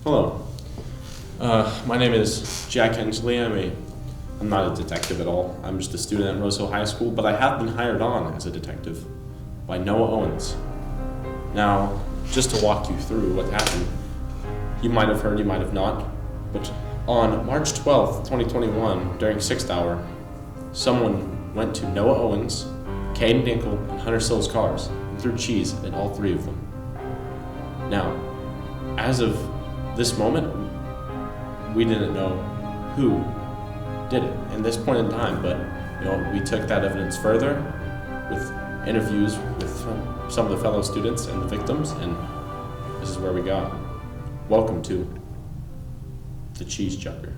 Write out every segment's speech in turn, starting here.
Hello. My name is Jack Hensley. I'm not a detective at all. I'm just a student at Rosehill High School, but I have been hired on as a detective by Noah Owens. Now, just to walk you through what happened, you might have heard, you might have not, but on March 12th, 2021, during 6th hour, someone went to Noah Owens, Caden Dinkle, and Hunter Sill's cars and threw cheese in all three of them. Now, as of this moment, we didn't know who did it in this point in time, but we took that evidence further with interviews with some of the fellow students and the victims, and this is where we got. Welcome to the Cheese Chucker.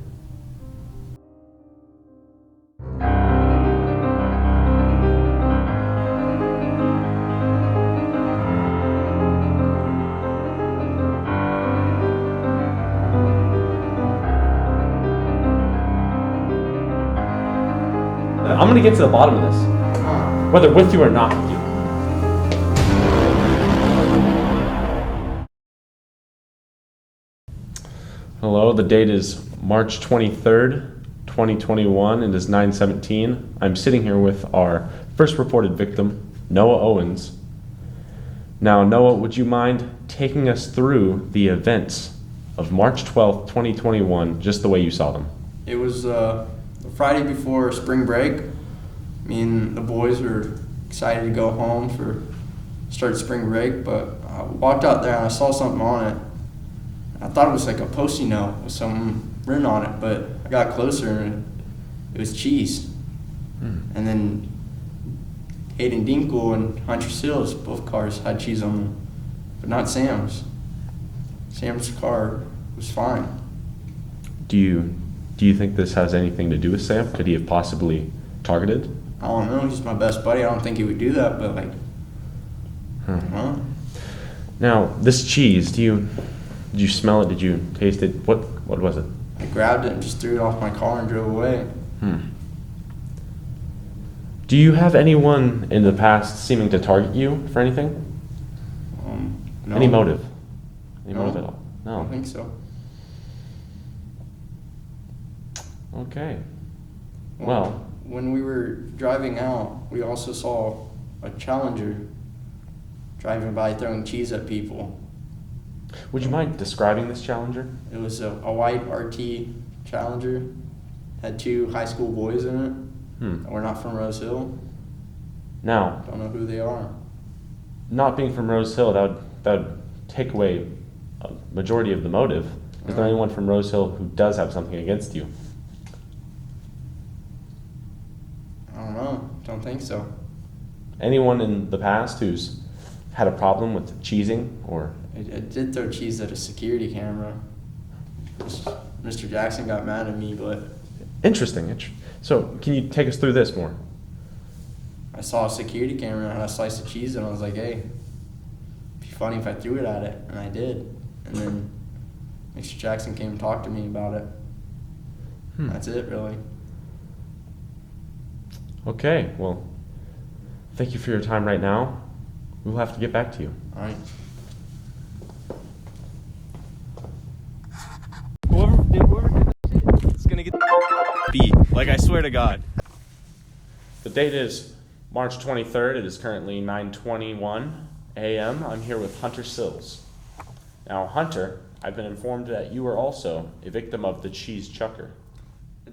I'm gonna get to the bottom of this, whether with you or not with you. Hello, the date is March 23rd, 2021, and it is 9:17. I'm sitting here with our first reported victim, Noah Owens. Now, Noah, would you mind taking us through the events of March 12th, 2021, just the way you saw them? It was the Friday before spring break. Me and the boys were excited to go home for start spring break, but I walked out there and I saw something on it. I thought it was like a Post-it note with something written on it, but I got closer and it was cheese. And then Hayden Dinkle and Hunter Sill's, both cars had cheese on them, but not Sam's. Sam's car was fine. Do you think this has anything to do with Sam? Could he have possibly targeted? I don't know, he's my best buddy. I don't think he would do that, but like, I don't know. Now, this cheese, did you smell it? Did you taste it? What was it? I grabbed it and just threw it off my car and drove away. Do you have anyone in the past seeming to target you for anything? No. Any motive? Any No. motive at all? I No. don't think so. Okay. Well, When we were driving out, we also saw a Challenger driving by throwing cheese at people. would you mind describing this Challenger? It was a white RT Challenger. Had two high school boys in it. We're not from Rose Hill. Now, Don't know who they are. not being from Rose Hill, that would take away a majority of the motive. Is there anyone from Rose Hill who does have something against you? I don't know. Don't think so. Anyone in the past who's had a problem with cheesing or? I did throw cheese at a security camera. Mr. Jackson got mad at me, but Interesting. So, can you take us through this more? I saw a security camera and had a slice of cheese and I was like, hey, it'd be funny if I threw it at it, and I did. And then Mr. Jackson came and talked to me about it. That's it, really. Okay, well, thank you for your time right now. We'll have to get back to you. All right. Whoever did this shit is gonna get beat. Like, I swear to God. The date is March 23rd. It is currently 9:21 a.m. I'm here with Hunter Sills. Now, Hunter, I've been informed that you are also a victim of the cheese chucker.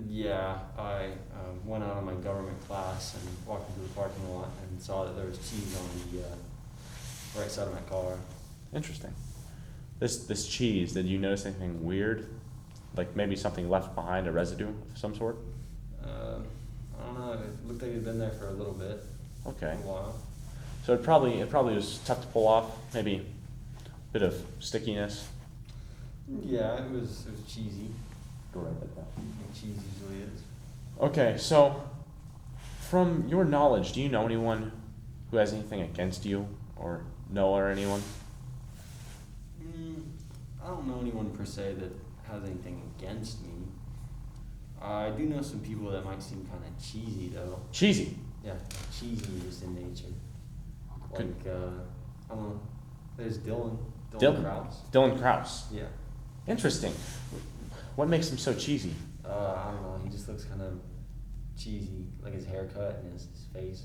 Yeah, I went out of my government class and walked into the parking lot and saw that there was cheese on the right side of my car. Interesting. This cheese, did you notice anything weird? Like maybe something left behind, a residue of some sort? I don't know, it looked like it had been there for a little bit. Okay. A while. So it probably was tough to pull off, maybe a bit of stickiness. Yeah, it was cheesy. Go right like that. Like cheese usually is. Okay, so from your knowledge, do you know anyone who has anything against you or Noah or anyone? I don't know anyone per se that has anything against me. I do know some people that might seem kind of cheesy though. Cheesy? Yeah, cheesy just in nature. Like, Good. I don't know. There's Dylan Dylan Krause. Dylan Krause. Yeah. Interesting. What makes him so cheesy? I don't know. He just looks kind of cheesy, like his haircut and his face.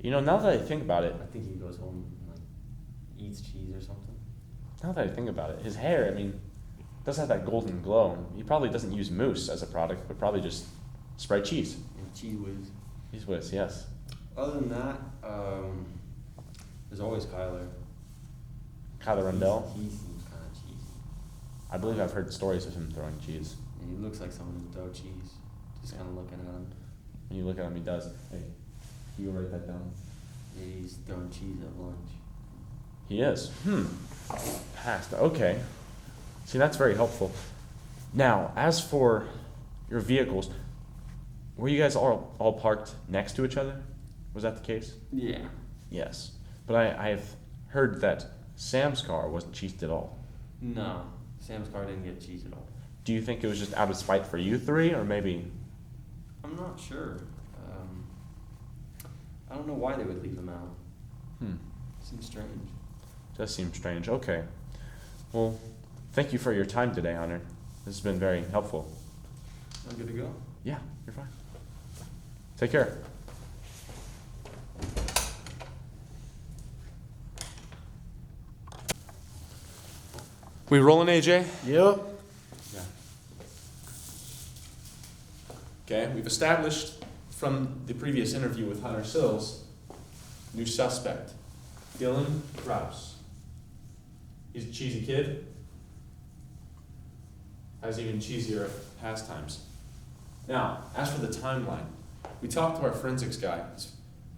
You know, now that I think about it, I think he goes home and like eats cheese or something. now that I think about it, his hair, I mean, does have that golden glow. He probably doesn't use mousse as a product, but probably just spray cheese. And cheese whiz. Cheese whiz, yes. Other than that, there's always Kyler. Kyler Rundell. He seems kind of cheesy. I believe I've heard stories of him throwing cheese. And he looks like someone who throw cheese. Just kind of looking at him. When you look at him, he does. Hey, you write that down. Yeah, he's throwing cheese at lunch. He is. Passed. Okay. See, that's very helpful. Now, as for your vehicles, were you guys all parked next to each other? Was that the case? Yeah. Yes. But I've heard that Sam's car wasn't cheesed at all. No, Sam's car didn't get cheese at all. Do you think it was just out of spite for you three, or maybe? I'm not sure. I don't know why they would leave them out. Seems strange. Does seem strange. Okay. Well, thank you for your time today, Hunter. This has been very helpful. I'm good to go. Yeah, you're fine. Take care. We rolling, AJ? Yep. Yeah. Okay, we've established from the previous interview with Hunter Sills, new suspect, Dylan Rouse. He's a cheesy kid. Has even cheesier pastimes. Now, as for the timeline, we talked to our forensics guy, this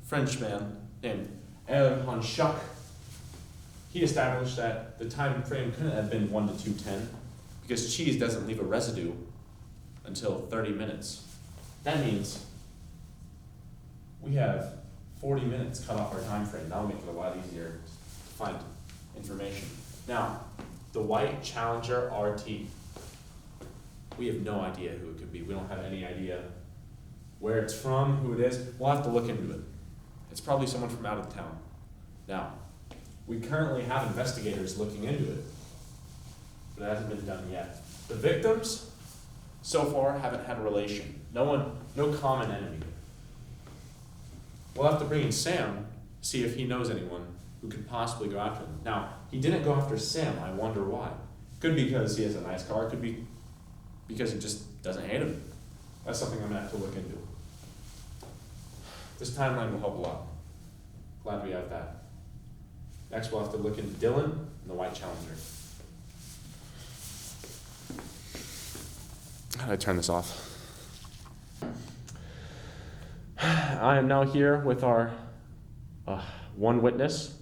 French man named Erhan Schuck. He established that the time frame couldn't have been 1 to 2:10 because cheese doesn't leave a residue until 30 minutes. That means we have 40 minutes cut off our time frame. That'll make it a lot easier to find information. Now, the white Challenger RT. We have no idea who it could be. We don't have any idea where it's from, who it is. We'll have to look into it. It's probably someone from out of town. Now, we currently have investigators looking into it, but it hasn't been done yet. The victims, so far, haven't had a relation. No common enemy. We'll have to bring in Sam, see if he knows anyone who could possibly go after him. Now, he didn't go after Sam. I wonder why. Could be because he has a nice car. Could be because he just doesn't hate him. That's something I'm gonna have to look into. This timeline will help a lot. Glad we have that. Next, we'll have to look into Dylan and the white Challenger. How do I turn this off? I am now here with our one witness.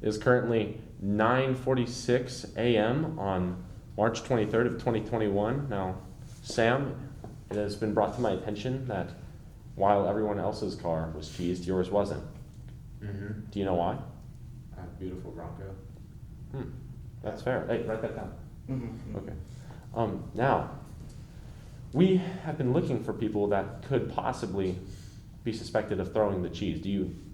It is currently 9:46 a.m. on March 23rd of 2021. Now, Sam, it has been brought to my attention that while everyone else's car was cheesed, yours wasn't. Mm-hmm. Do you know why? I have a beautiful Bronco. That's fair. Hey, write that down. Mm-hmm. Okay. Now, we have been looking for people that could possibly be suspected of throwing the cheese.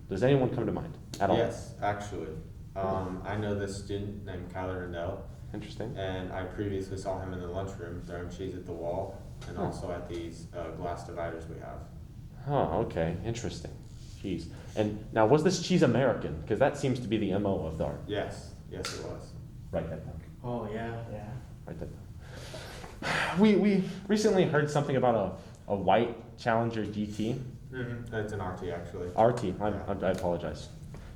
Does anyone come to mind at all? Yes, actually. I know this student named Kyler Rundell, Interesting. and I previously saw him in the lunchroom throwing cheese at the wall and also at these glass dividers we have. Oh, okay. Interesting. Cheese. And now, was this cheese American? Because that seems to be the MO of the art. Yes, it was. Write that down. Oh yeah. Write that down. We recently heard something about a white Challenger GT. Mm-hmm. It's an RT actually. RT. I apologize.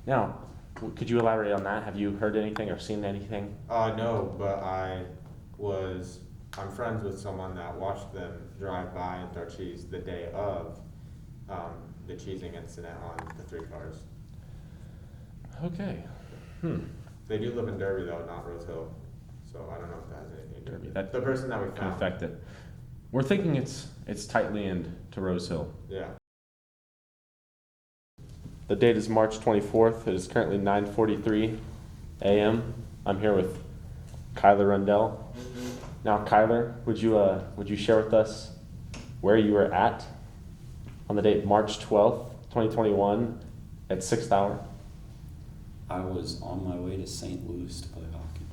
Now, could you elaborate on that? Have you heard anything or seen anything? No, but I'm friends with someone that watched them drive by and throw cheese the day of the cheesing incident on the 3 cars. Okay. They do live in Derby though, not Rose Hill. So I don't know if that has anything to do with it. That The person that we can found. affect it. We're thinking it's tightly in to Rose Hill. Yeah. The date is March 24th. It is currently 9:43 a.m. I'm here with Kyler Rundell. Now, Kyler, would you share with us where you were at on the date March 12th, 2021 at 6th hour? I was on my way to St. Louis to play hockey.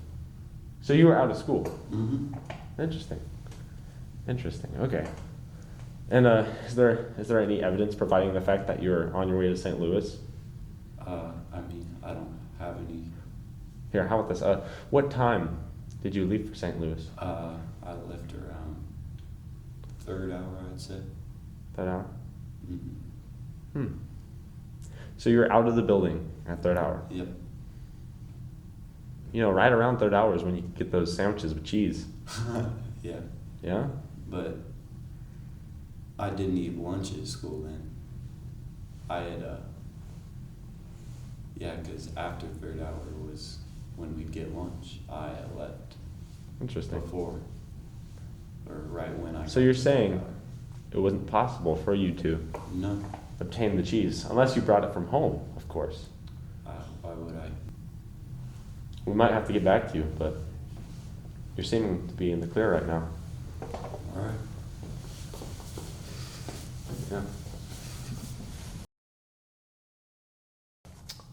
So you were out of school. Mm-hmm. Interesting. Interesting. Okay. And is there any evidence providing the fact that you're on your way to St. Louis? I mean, I don't have any. Here, how about this? What time did you leave for St. Louis? I left around third hour, I'd say. Third hour. Mm-hmm. So you're out of the building at third hour. Yep. You know, right around third hour is when you get those sandwiches with cheese. Yeah. Yeah. But I didn't eat lunch at school then. I had, yeah, because after third hour was when we'd get lunch. I had left Interesting. before, or right when I. So you're saying it wasn't possible for you to No. obtain the cheese unless you brought it from home, of course. Why would I? We might have to get back to you, but you're seeming to be in the clear right now. All right. Yeah.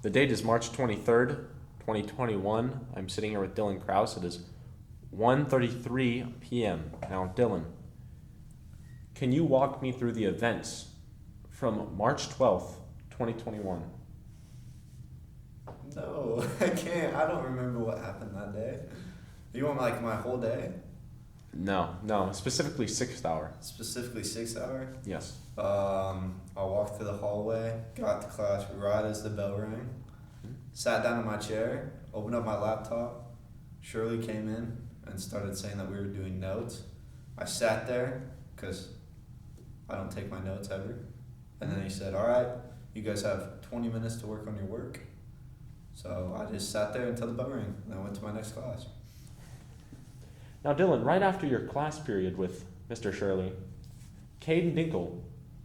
The date is March 23rd, 2021. I'm sitting here with Dylan Krause. It is 1:33 p.m. Now, Dylan, can you walk me through the events from March 12th, 2021? No, I can't. I don't remember what happened that day. You want like my whole day? No, specifically 6th hour. Specifically 6 hour? Yes. I walked through the hallway, got to class right as the bell rang, sat down in my chair, opened up my laptop. Shirley came in and started saying that we were doing notes. I sat there because I don't take my notes ever. And then he said, all right, you guys have 20 minutes to work on your work. So I just sat there until the bell rang, and I went to my next class. Now, Dylan, right after your class period with Mr. Shirley, Caden Dinkle,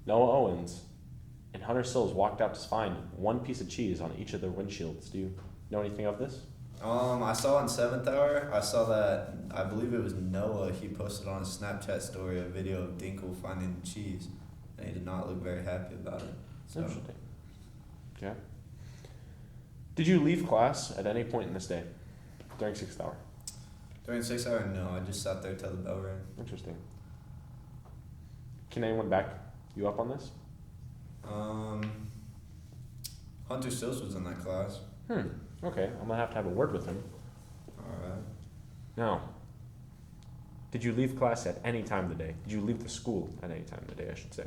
Noah Owens, and Hunter Sills walked out to find one piece of cheese on each of their windshields. Do you know anything of this? I saw in 7th hour, I saw that, I believe it was Noah, he posted on his Snapchat story a video of Dinkle finding cheese, and he did not look very happy about it. So, Interesting. Okay. Did you leave class at any point in this day during 6th hour? during 6 hour, no, I just sat there till the bell rang. Interesting. Can anyone back you up on this? Hunter Sills was in that class. Okay, I'm gonna have to have a word with him. Alright. Now, did you leave class at any time of the day? Did you leave the school at any time of the day, I should say?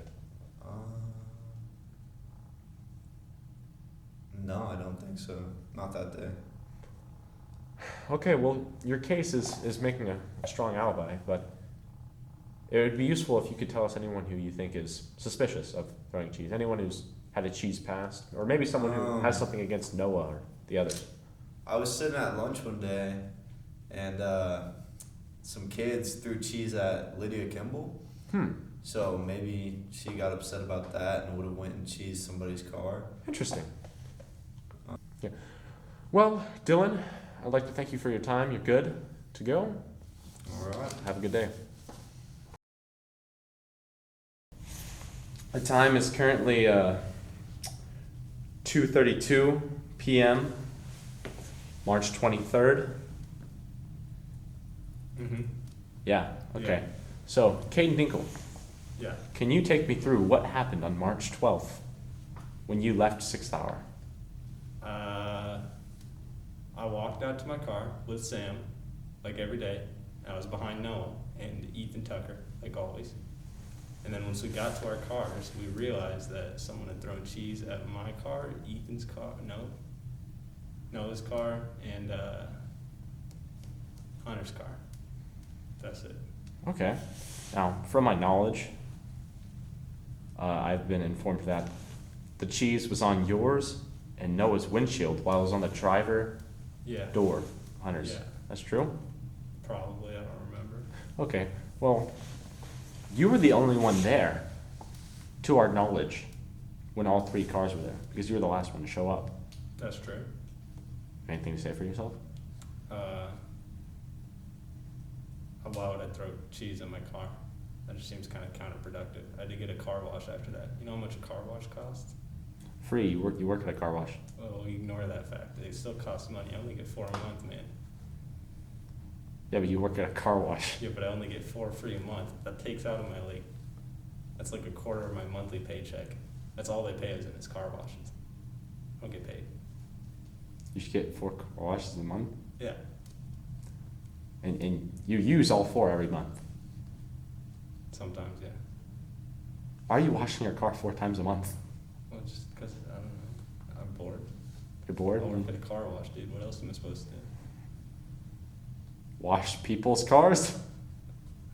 No, I don't think so. Not that day. Okay, well, your case is making a strong alibi, but it would be useful if you could tell us anyone who you think is suspicious of throwing cheese. Anyone who's had a cheese passed, or maybe someone who has something against Noah or the others. I was sitting at lunch one day, and some kids threw cheese at Lydia Kimball. So maybe she got upset about that and would have went and cheesed somebody's car. Interesting. Yeah. Well, Dylan, I'd like to thank you for your time. You're good to go. All right. Have a good day. The time is currently 2:32 p.m. March 23rd. Yeah. Okay. Yeah. So, Caden Dinkle, Yeah. can you take me through what happened on March 12th when you left 6th hour? I walked out to my car with Sam, like every day. I was behind Noah and Ethan Tucker, like always. And then once we got to our cars, we realized that someone had thrown cheese at my car, Ethan's car, Noah's car, and Hunter's car. That's it. Okay. Now, from my knowledge, I've been informed that the cheese was on yours and Noah's windshield while it was on the driver Yeah. door, Hunter's. Yeah. That's true? Probably, I don't remember. Okay. Well, you were the only one there, to our knowledge, when all three cars were there, because you were the last one to show up. That's true. Anything to say for yourself? Why would I throw cheese in my car? That just seems kind of counterproductive. I did get a car wash after that. You know how much a car wash costs? Free. You work at a car wash. Well, ignore that fact. They still cost money. I only get $4 a month, man. Yeah, but you work at a car wash. Yeah, but I only get 4 free a month. That takes out of my that's like a quarter of my monthly paycheck. That's all they pay us in is car washes. I don't get paid. You should get 4 car washes a month, Yeah. and you use all 4 every month. Sometimes, yeah. Why are you washing your car 4 times a month? Well, just because, I don't know. I'm bored. You're bored? I work at a car wash, dude. What else am I supposed to do? Wash people's cars?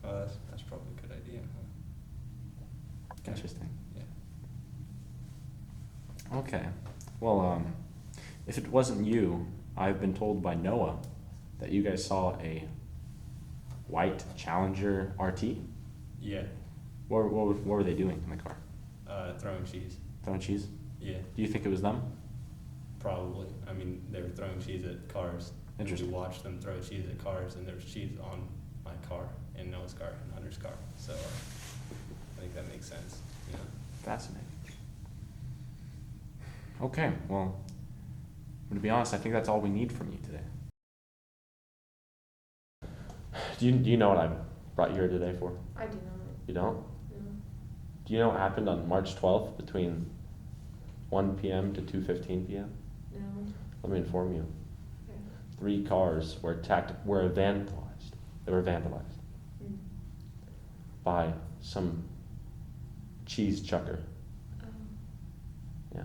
Oh, that's probably a good idea, huh? Interesting. Yeah. Okay. Well, if it wasn't you, I've been told by Noah that you guys saw a white Challenger RT. Yeah. What were they doing in the car? Throwing cheese. Throwing cheese? Yeah, Do you think it was them? probably. I mean, they were throwing cheese at cars. And we Interesting. watched them throw cheese at cars, and there was cheese on my car, and Noah's car, and Hunter's car. So I think that makes sense. You know. Fascinating. Okay, well, to be honest, I think that's all we need from you today. Do you know what I brought you here today for? I do not. You don't? No. Do you know what happened on March 12th between 1 p.m. to 2:15 p.m.? No. Let me inform you. Okay. 3 cars were vandalized. They were vandalized Mm. by some cheese chucker. Yeah.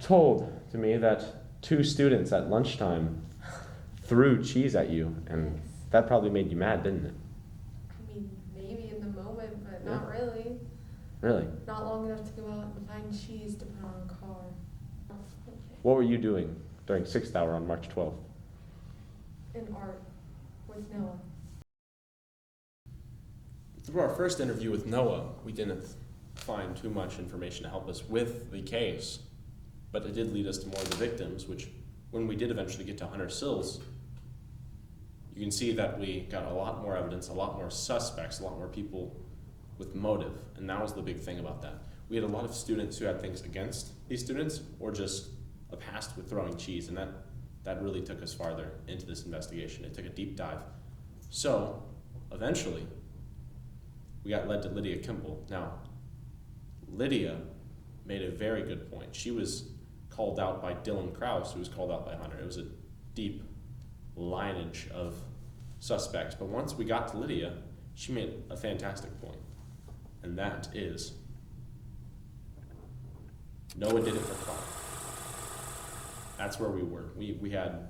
Told to me that 2 students at lunchtime threw cheese at you, and Yes. that probably made you mad, didn't it? I mean, maybe in the moment, but Yeah. not really. Really? Not long enough to go out and find cheese to put on a car. What were you doing during 6th hour on March 12th? In art with Noah. Through our first interview with Noah, we didn't find too much information to help us with the case, but it did lead us to more of the victims, which when we did eventually get to Hunter Sills, you can see that we got a lot more evidence, a lot more suspects, a lot more people with motive, and that was the big thing about that. We had a lot of students who had things against these students or just a past with throwing cheese, and that really took us farther into this investigation. It took a deep dive. So, eventually, we got led to Lydia Kimball. Now, Lydia made a very good point. She was called out by Dylan Krause, who was called out by Hunter. It was a deep lineage of suspects. But once we got to Lydia, she made a fantastic point. And that is, Noah did it for clout. That's where we were. We had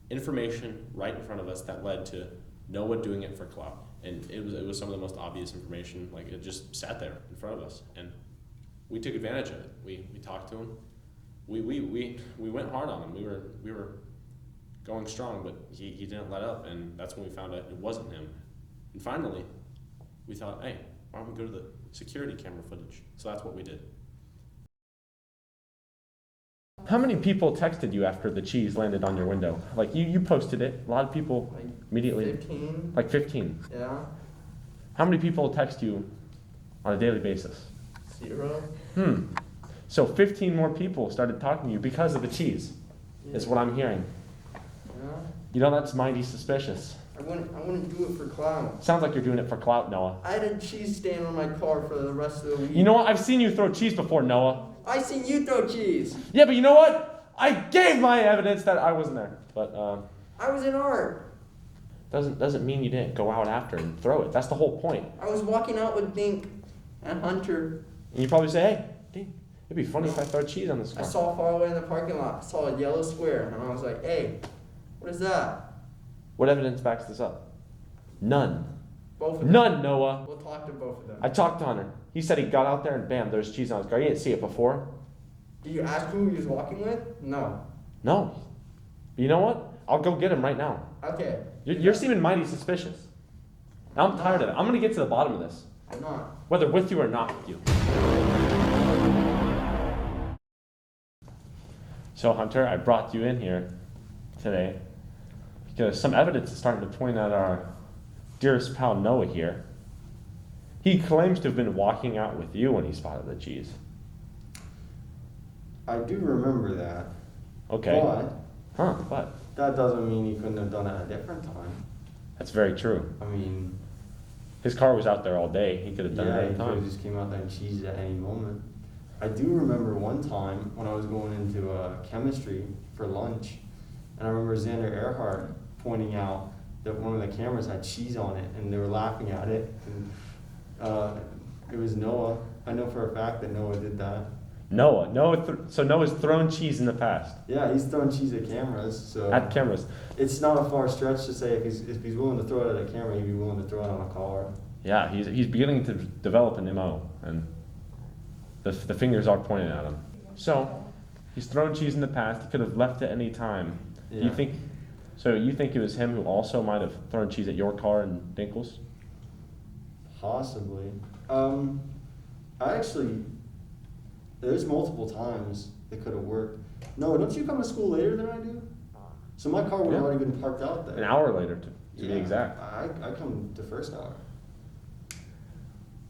information right in front of us that led to Noah doing it for clout. And it was some of the most obvious information. Like, it just sat there in front of us, and we took advantage of it. We talked to him. We went hard on him. We were going strong, but he didn't let up, and that's when we found out it wasn't him. And finally, we thought, hey, why don't we go to the security camera footage? So that's what we did. How many people texted you after the cheese landed on your window? Like, you posted it. A lot of people Like immediately. 15. Like 15. Yeah. How many people text you on a daily basis? 0. So 15 more people started talking to you because of the cheese, is what I'm hearing. Yeah. You know, that's mighty suspicious. I wouldn't do it for clout. Sounds like you're doing it for clout, Noah. I had a cheese stain on my car for the rest of the week. You know what? I've seen you throw cheese before, Noah. I seen you throw cheese. Yeah, but you know what? I gave my evidence that I wasn't there. But I was in art. doesn't mean you didn't go out after and throw it. That's the whole point. I was walking out with Dink and Hunter. And you probably say, hey, dang, it'd be funny if I throw cheese on this I car. saw far away in the parking lot. I saw a yellow square, and I was like, hey, what is that? What evidence backs this up? None. Both of them. None, Noah. We'll talk to both of them. I talked to Hunter. He said he got out there and bam, there's cheese on his car. You didn't see it before? Did you ask who he was walking with? No. No. But you know what? I'll go get him right now. Okay. You're seeming mighty suspicious. Now I'm tired of it. I'm going to get to the bottom of this. I'm not. Whether with you or not with you. So Hunter, I brought you in here today because some evidence is starting to point at our dearest pal Noah here. He claims to have been walking out with you when he spotted the cheese. I do remember that. Okay. But But that doesn't mean he couldn't have done it a different time. That's very true. I mean, His car was out there all day. He could have done yeah, it he any could have time. just came out there and cheesed at any moment. I do remember one time when I was going into chemistry for lunch, and I remember Xander Earhart pointing out that one of the cameras had cheese on it, and they were laughing at it. And it was Noah. I know for a fact that Noah did that. So Noah's thrown cheese in the past Yeah, he's throwing cheese at cameras. So at cameras. it's not a far stretch to say if he's willing to throw it at a camera, he'd be willing to throw it on a car. Yeah, he's beginning to develop an MO, and the fingers are pointing at him. So he's thrown cheese in the past. He could have left at any time. Yeah. You think it was him who also might have thrown cheese at your car in Dinkles? Possibly. There's multiple times it could have worked. No, don't you come to school later than I do? So my car would have Yeah. already been parked out there. An hour later, to be Yeah, exact. I come to first hour.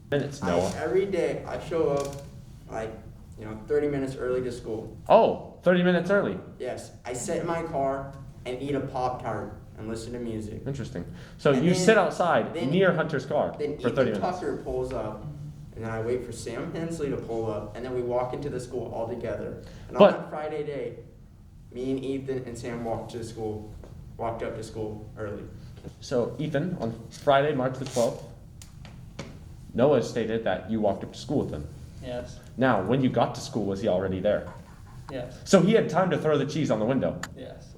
Minutes, Noah. Every day I show up 30 minutes early to school. Oh, 30 minutes early. Yes, I sit in my car and eat a Pop-Tart and listen to music. Interesting. So And you then- sit outside then- near Hunter's car Then for 30 Ethan minutes. Tucker pulls up, and then I wait for Sam Hensley to pull up, and then we walk into the school all together. And But- on that Friday day, me and Ethan and Sam walked up to school early. So Ethan, on Friday, March the 12th, Noah stated that you walked up to school with him. Yes. Now, when you got to school, was he already there? Yes. So he had time to throw the cheese on the window. Yes.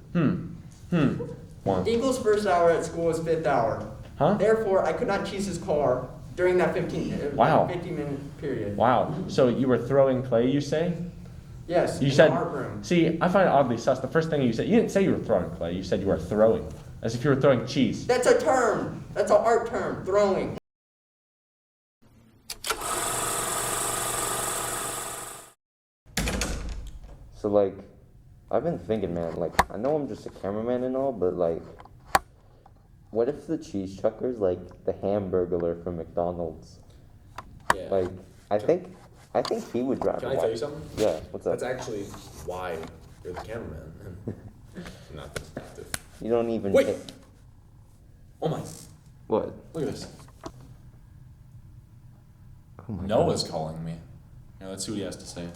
One. Eagles' first hour at school was fifth hour. Huh? Therefore, I could not cheese his car during that 50-minute period. Wow. So you were throwing clay, you say? Yes, You in said, the art room. see, I find it oddly sus. The first thing you said, you didn't say you were throwing clay. You said you were throwing, as if you were throwing cheese. That's a term. That's an art term, throwing. So like, I've been thinking, man, like, I know I'm just a cameraman and all, but like, what if the cheese chucker's like the Hamburglar from McDonald's? Yeah. Like, I think he would drive. Can I tell you something? Yeah, what's up? That's actually why you're the cameraman and not the detective. You don't even. Wait! Oh my. What? Look at this. Oh my Noah's calling me. Yeah, let's see what he has to say.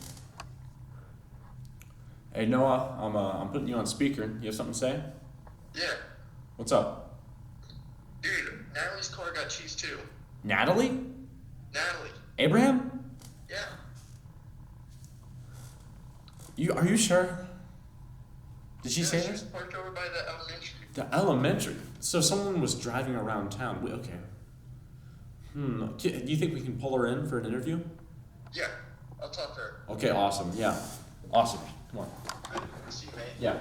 Hey Noah, I'm putting you on speaker. You have something to say? Yeah. What's up? Dude, Natalie's car got cheese too. Natalie? Natalie. Abraham? Yeah. Are you sure? Did she say She that? was parked over by the elementary. The elementary. So someone was driving around town. Okay. Do you think we can pull her in for an interview? Yeah. I'll talk to her. Okay, awesome. Yeah. Awesome. Come on. Good to see you, mate. Yeah.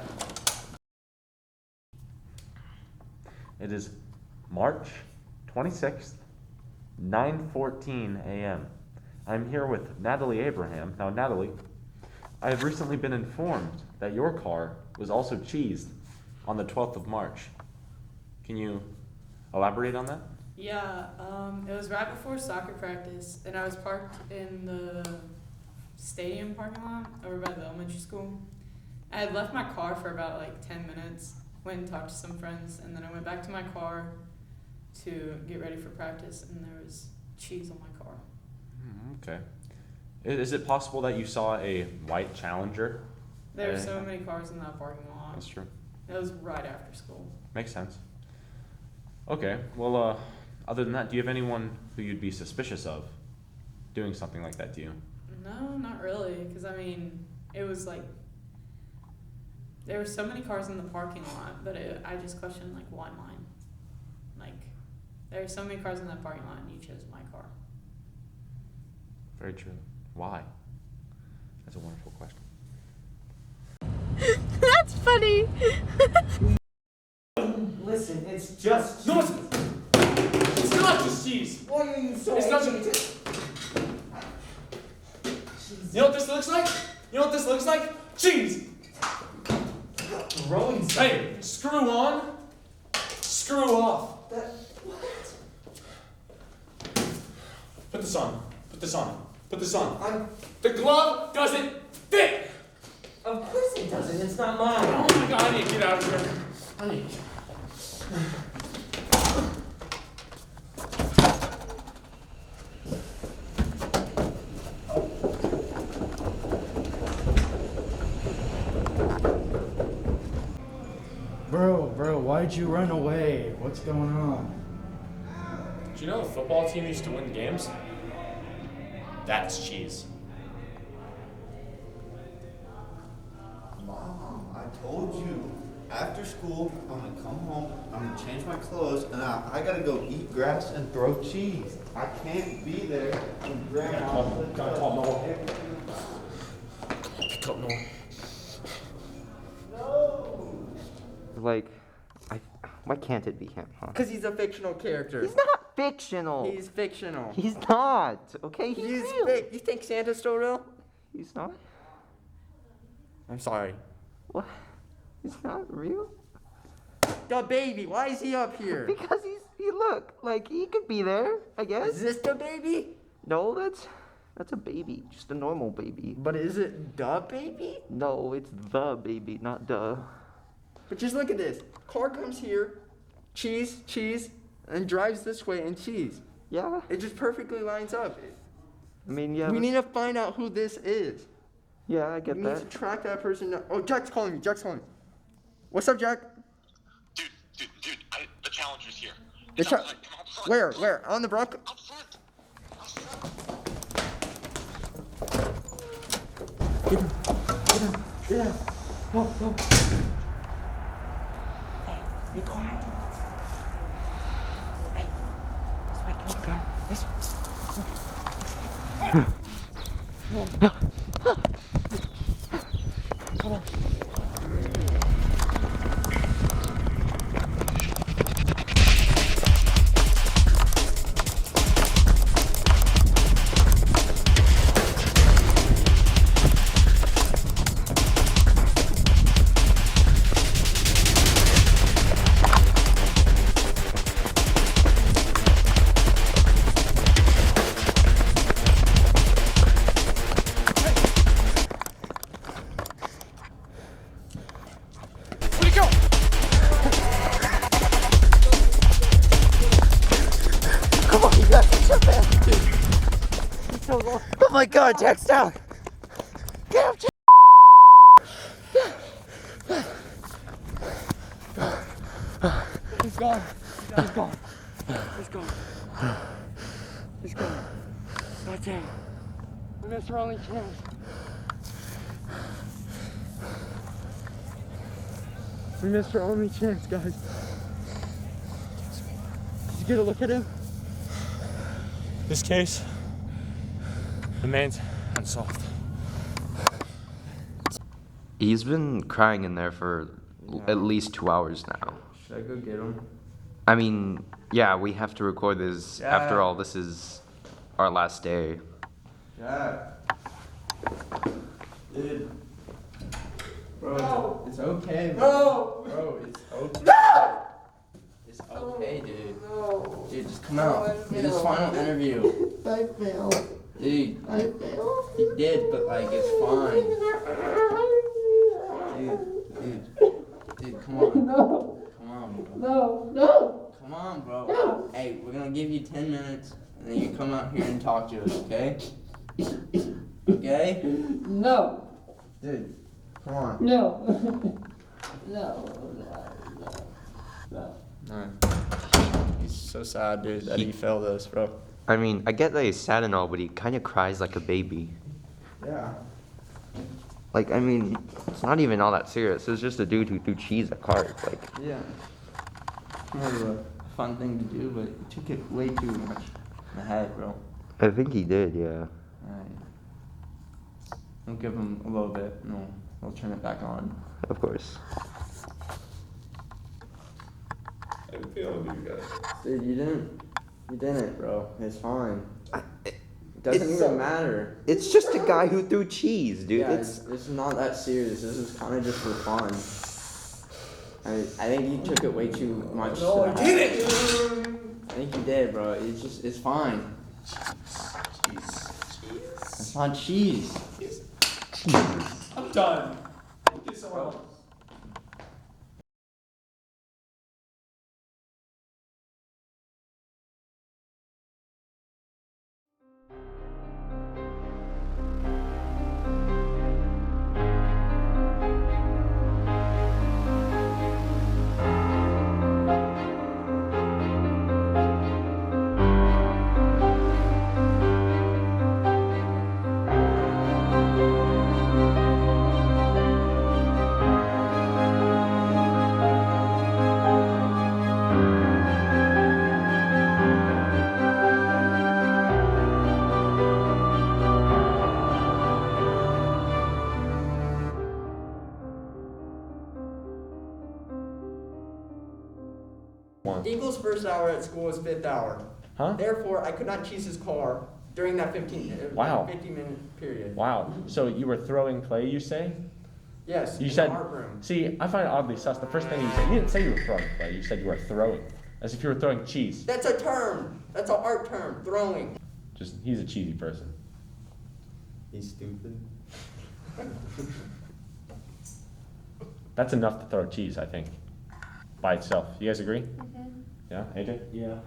It is March 26th, 9:14 a.m. I'm here with Natalie Abraham. Now, Natalie, I have recently been informed that your car was also cheesed on the 12th of March. Can you elaborate on that? Yeah, it was right before soccer practice, and I was parked in the stadium parking lot over by the elementary school. I had left my car for about 10 minutes, went and talked to some friends, and then I went back to my car to get ready for practice, and there was cheese on my car. Okay. Is it possible that you saw a white Challenger? There were so many cars in that parking lot. That's true. It was right after school. Makes sense. Okay, well, other than that, do you have anyone who you'd be suspicious of doing something like that to you? No, not really, because it was there were so many cars in the parking lot, but I just questioned why mine? There were so many cars in that parking lot, and you chose my car. Very true. Why? That's a wonderful question. That's funny. Listen, it's just cheese. No, it's not just cheese. Why are you so It's not angry? You know what this looks like? You know what this looks like? Cheese. Throwing stuff. Hey, screw on, screw off. Put this on. Put this on. Put this on. The glove doesn't fit. Of course it doesn't. It's not mine. Oh my god, I need to get out of here. I need. Bro, why'd you run away? What's going on? Do you know the football team used to win games? That's cheese. Mom, I told you. After school, I'm gonna come home, I'm gonna change my clothes, and I gotta go eat grass and throw cheese. I can't be there when Grandma. Gotta call Noah. Pick up Noah. Like, why can't it be him, huh? Because he's a fictional character. He's not fictional. He's fictional. He's not. Okay, he's real. fake. You think Santa's still real? He's not. I'm sorry. What? He's not real? The baby, why is he up here? Because he look, like he could be there, I guess. Is this the baby? No, that's a baby, just a normal baby. But is it the baby? No, it's the baby, not the. But just look at this. Car comes here, cheese, and drives this way and cheese. Yeah. It just perfectly lines up. I mean, yeah. We need to find out who this is. Yeah, I get we that. need to track that person down. Oh, Jack's calling me. What's up, Jack? Dude, the challenger's here. Where? On the Bronco? Up front. Get him. Go. Hey, be quiet. Hey, this way, Come on. Oh my God, Jack's down. Get him, Jack. He's gone. God damn. We missed our only chance. We missed our only chance, guys. Did you get a look at him? This case remains unsolved. He's been crying in there for at least 2 hours now. Should I go get him? I mean, yeah, we have to record this. Yeah. After all, this is our last day. Jack. Dude. Bro, it's okay, bro. Bro, it's okay. No! It's okay, dude. No. Dude, just come out. Do this final interview. I failed. Dude. I failed. You did, but like, it's fine. Dude, come on. No. Come on, bro. No. Come on, bro. No. Hey, we're gonna give you 10 minutes, and then you come out here and talk to us, okay? Okay? No. Dude, come on. No. No. He's so sad, dude, that he failed us, bro. I mean, I get that he's sad and all, but he kind of cries like a baby. Yeah. Like, I mean, it's not even all that serious. It's just a dude who threw cheese at cars. Like, Yeah. Kind of a fun thing to do, but you took it way too much in the head, bro. I think he did, yeah. Alright. We'll give him a little bit, and we'll turn it back on. Of course. I feel you guys. Dude, you didn't, bro. It's fine. It doesn't even matter. It's just a guy who threw cheese, dude. Yeah, it's not that serious. This is kind of just for fun. I think you took it way too much. No, I didn't. I think you did, bro. It's fine. It's not cheese. I'm done. Get someone else. Eagle's first hour at school was 5th hour. Huh? Therefore, I could not cheese his car during that 50-minute period. Wow. So you were throwing clay, you say? Yes, You in said. the art room. See, I find it oddly sus. The first thing you said, you didn't say you were throwing clay. You said you were throwing, as if you were throwing cheese. That's a term. That's an art term, throwing. Just he's a cheesy person. He's stupid. That's enough to throw cheese, I think, by itself. You guys agree? Yeah, AJ? Yeah.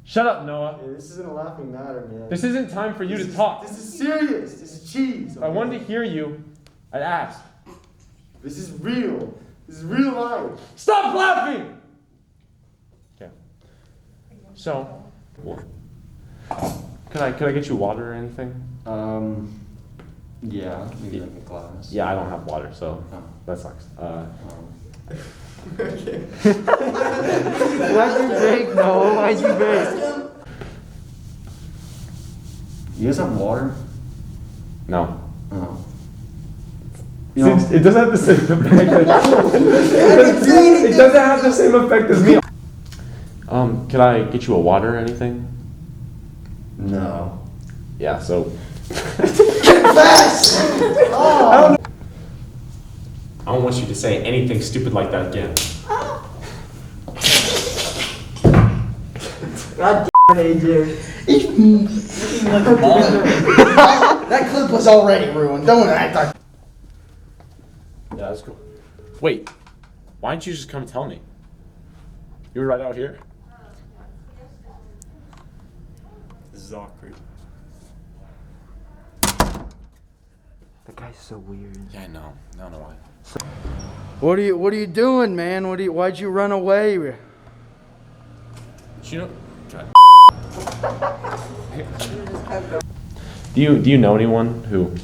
Shut up, Noah. Hey, this isn't a laughing matter, man. This isn't time for you to talk. This is serious. This is cheese. If I wanted to hear you, I'd ask. This is real. This is real life. Stop laughing! Okay. So, could I get you water or anything? Yeah, maybe like a glass. Yeah, I don't have water, so that sucks. Why'd you break, Noah? Why'd you break? You guys have water? No. Oh. It doesn't have the same effect. It doesn't have the same effect as me. Could I get you a water or anything? No. Yeah. So. Oh. I don't want you to say anything stupid like that again. God damn it, AJ. That clip was already ruined. Don't act like. Yeah, that's cool. Wait, why didn't you just come tell me? You were right out here. This is awkward. That guy's so weird. Yeah, I know. I don't know why. What are you doing, man? Why'd you run away? Do you know? God. Do you know anyone who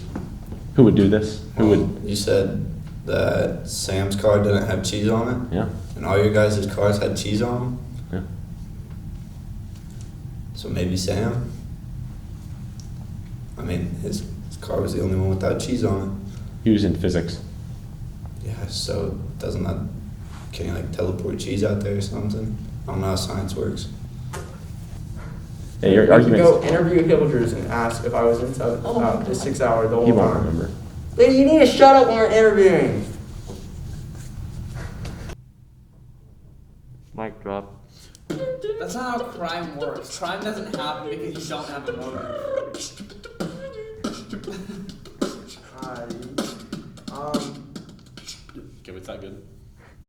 would do this? Who would? You said that Sam's car didn't have cheese on it? Yeah. And all your guys' cars had cheese on them? Yeah. So maybe Sam? I mean, his car was the only one without cheese on it. He was in physics. Yeah, so doesn't that, can you like teleport cheese out there or something? I don't know how science works. Yeah, your You argument. go interview Hilders and ask if I was inside the 6 hour the whole He time. won't remember. Lady, you need to shut up when we're interviewing. Mic drop. That's not how crime works. Crime doesn't happen because you don't have a motive.